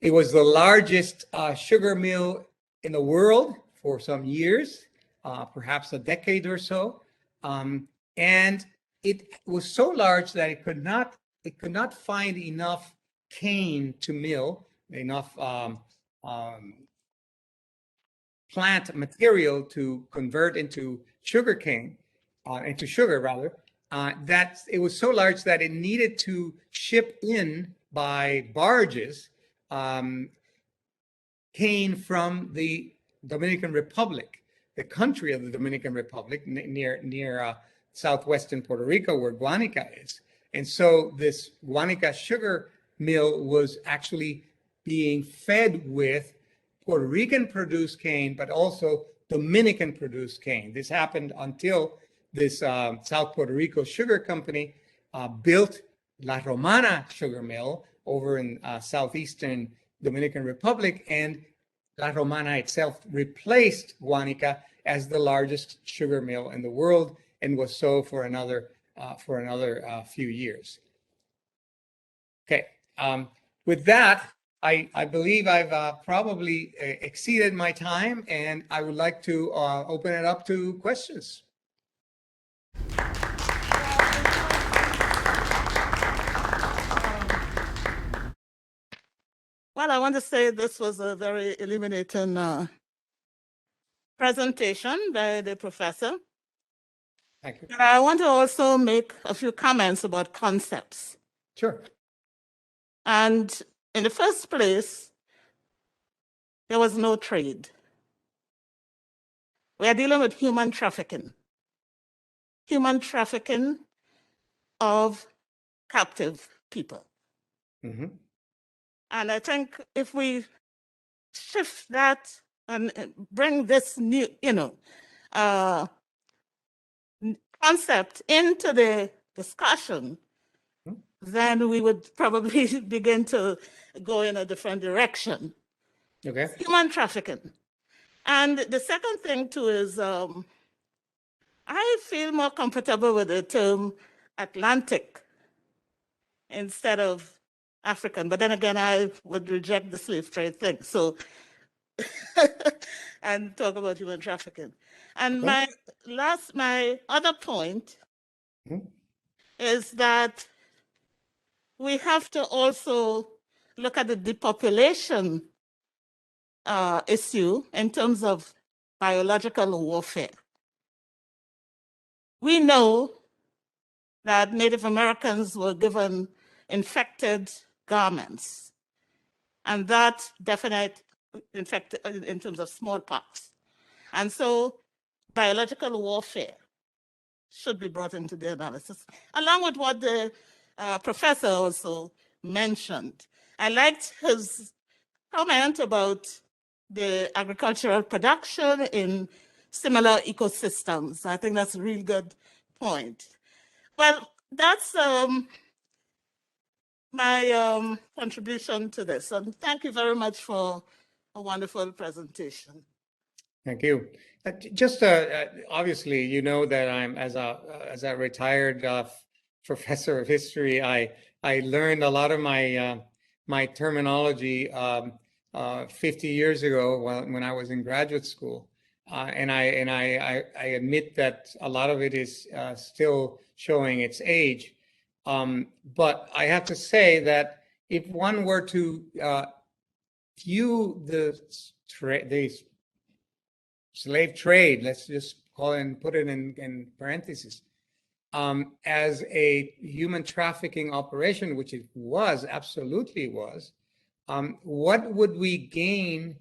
was the largest sugar mill in the world for some years, perhaps a decade or so. And it was so large that it could not find enough cane to mill, enough plant material to convert into sugar rather, that it was so large that it needed to ship in by barges cane from the Dominican Republic, the country of the Dominican Republic, near southwestern Puerto Rico, where Guanica is. And so this Guanica sugar mill was actually being fed with Puerto Rican produced cane, but also Dominican produced cane. This happened until this South Puerto Rico Sugar Company built La Romana sugar mill over in southeastern Dominican Republic, and La Romana itself replaced Guanica as the largest sugar mill in the world, and was so for another few years. Okay, with that, I believe I've probably exceeded my time, and I would like to open it up to questions. Well, I want to say this was a very illuminating presentation by the professor. Thank you. And I want to also make a few comments about concepts. Sure. And in the first place, there was no trade. We are dealing with human trafficking of captive people. Mm-hmm. And I think if we shift that and bring this new, concept into the discussion, then we would probably begin to go in a different direction. Okay. Human trafficking. And the second thing too is I feel more comfortable with the term Atlantic instead of African, but then again, I would reject the slave trade thing. So, and talk about human trafficking. And Okay. my other point is that we have to also look at the depopulation issue in terms of biological warfare. We know that Native Americans were given infected garments, and that definite infected in terms of smallpox. And so biological warfare should be brought into the analysis, along with what the professor also mentioned. I liked his comment about the agricultural production in similar ecosystems. I think that's a really good point. Well, that's my contribution to this. And thank you very much for a wonderful presentation. Thank you. Just obviously, you know that I'm as a retired professor of history, I learned a lot of my my terminology 50 years ago when I was in graduate school, and I admit that a lot of it is still showing its age. But I have to say that if one were to view the slave trade, let's just call it and put it in parentheses, as a human trafficking operation, which it was, absolutely was, what would we gain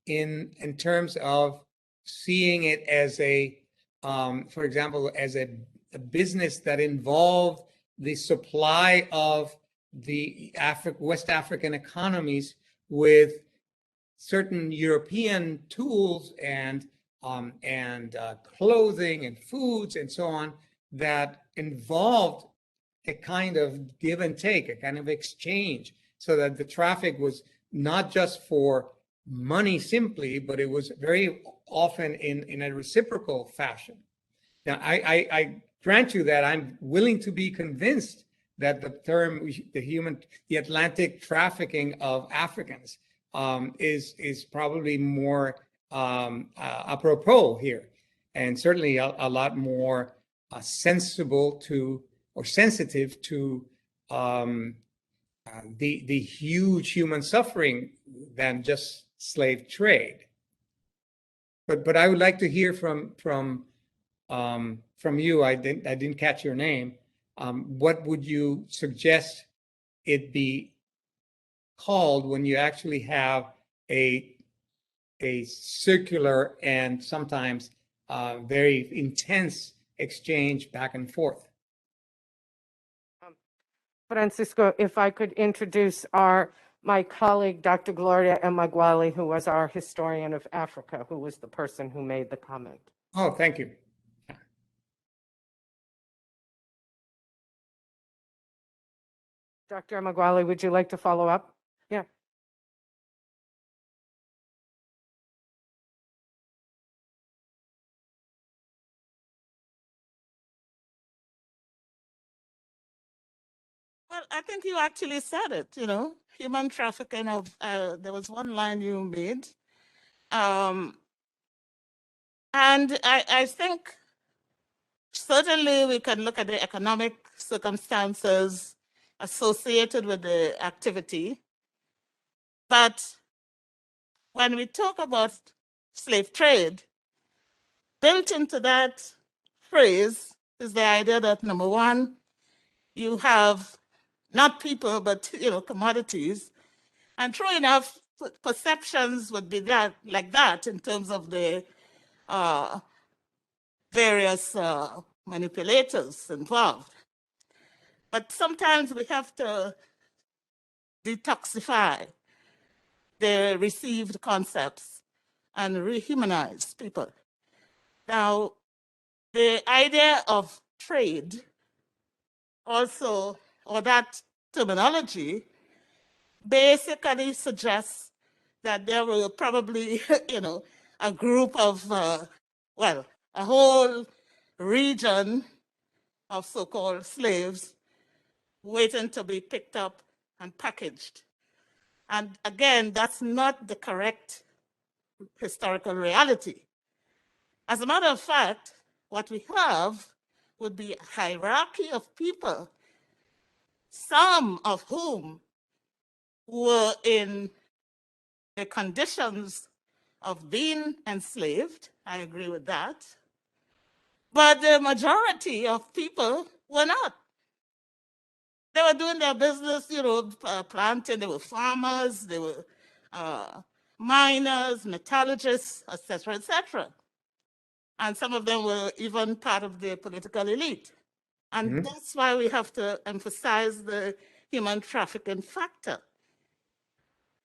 in terms of seeing it as a, for example, as a business that involved the supply of the West African economies with certain European tools and clothing and foods and so on that involved a kind of give and take, a kind of exchange, so that the traffic was not just for money simply, but it was very often in a reciprocal fashion. Now, I grant you that I'm willing to be convinced that the term the Atlantic trafficking of Africans is probably more apropos here, and certainly a lot more sensible to or sensitive to the huge human suffering than just slave trade. But I would like to hear from you. I didn't catch your name. What would you suggest it be called when you actually have a circular and sometimes very intense exchange back and forth? Francisco, if I could introduce my colleague, Dr. Gloria Emeagwali, who was our historian of Africa, who was the person who made the comment. Oh, thank you. Dr. Emeagwali, would you like to follow up? Yeah. Well, I think you actually said it, human trafficking of, there was one line you made. And I think certainly we can look at the economic circumstances associated with the activity. But when we talk about slave trade, built into that phrase is the idea that, number one, you have not people, but commodities. And true enough, perceptions would be like that in terms of the various manipulators involved. But sometimes we have to detoxify the received concepts and rehumanize people. Now, the idea of trade also, or that terminology, basically suggests that there were probably, a group of, a whole region of so-called slaves waiting to be picked up and packaged. And again, that's not the correct historical reality. As a matter of fact, what we have would be a hierarchy of people, some of whom were in the conditions of being enslaved. I agree with that. But the majority of people were not. They were doing their business, planting. They were farmers, they were miners, metallurgists, etc., etc. And some of them were even part of the political elite. And that's why we have to emphasize the human trafficking factor,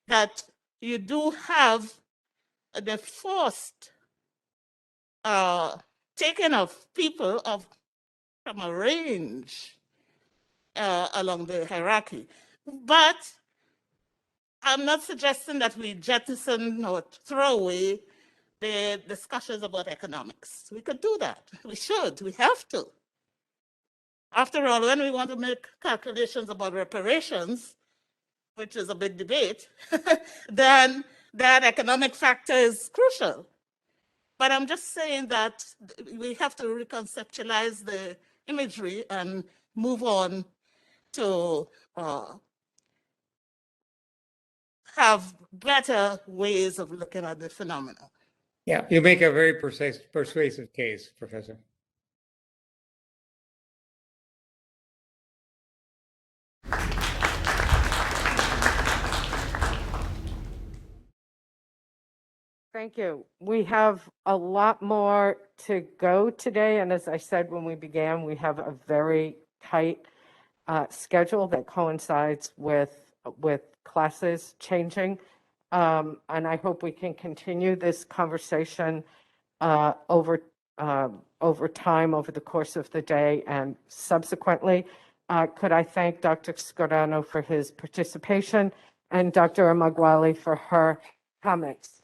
that you do have the forced taking of people from a range along the hierarchy. But I'm not suggesting that we jettison or throw away the discussions about economics. We could do that. We should. We have to. After all, when we want to make calculations about reparations, which is a big debate, then that economic factor is crucial. But I'm just saying that we have to reconceptualize the imagery and move on to have better ways of looking at the phenomenon. Yeah, you make a very persuasive case, Professor. Thank you. We have a lot more to go today. And as I said when we began, we have a very tight schedule that coincides with classes changing. And I hope we can continue this conversation over time, over the course of the day and subsequently. Could I thank Dr. Scorano for his participation and Dr. Emeagwali for her comments?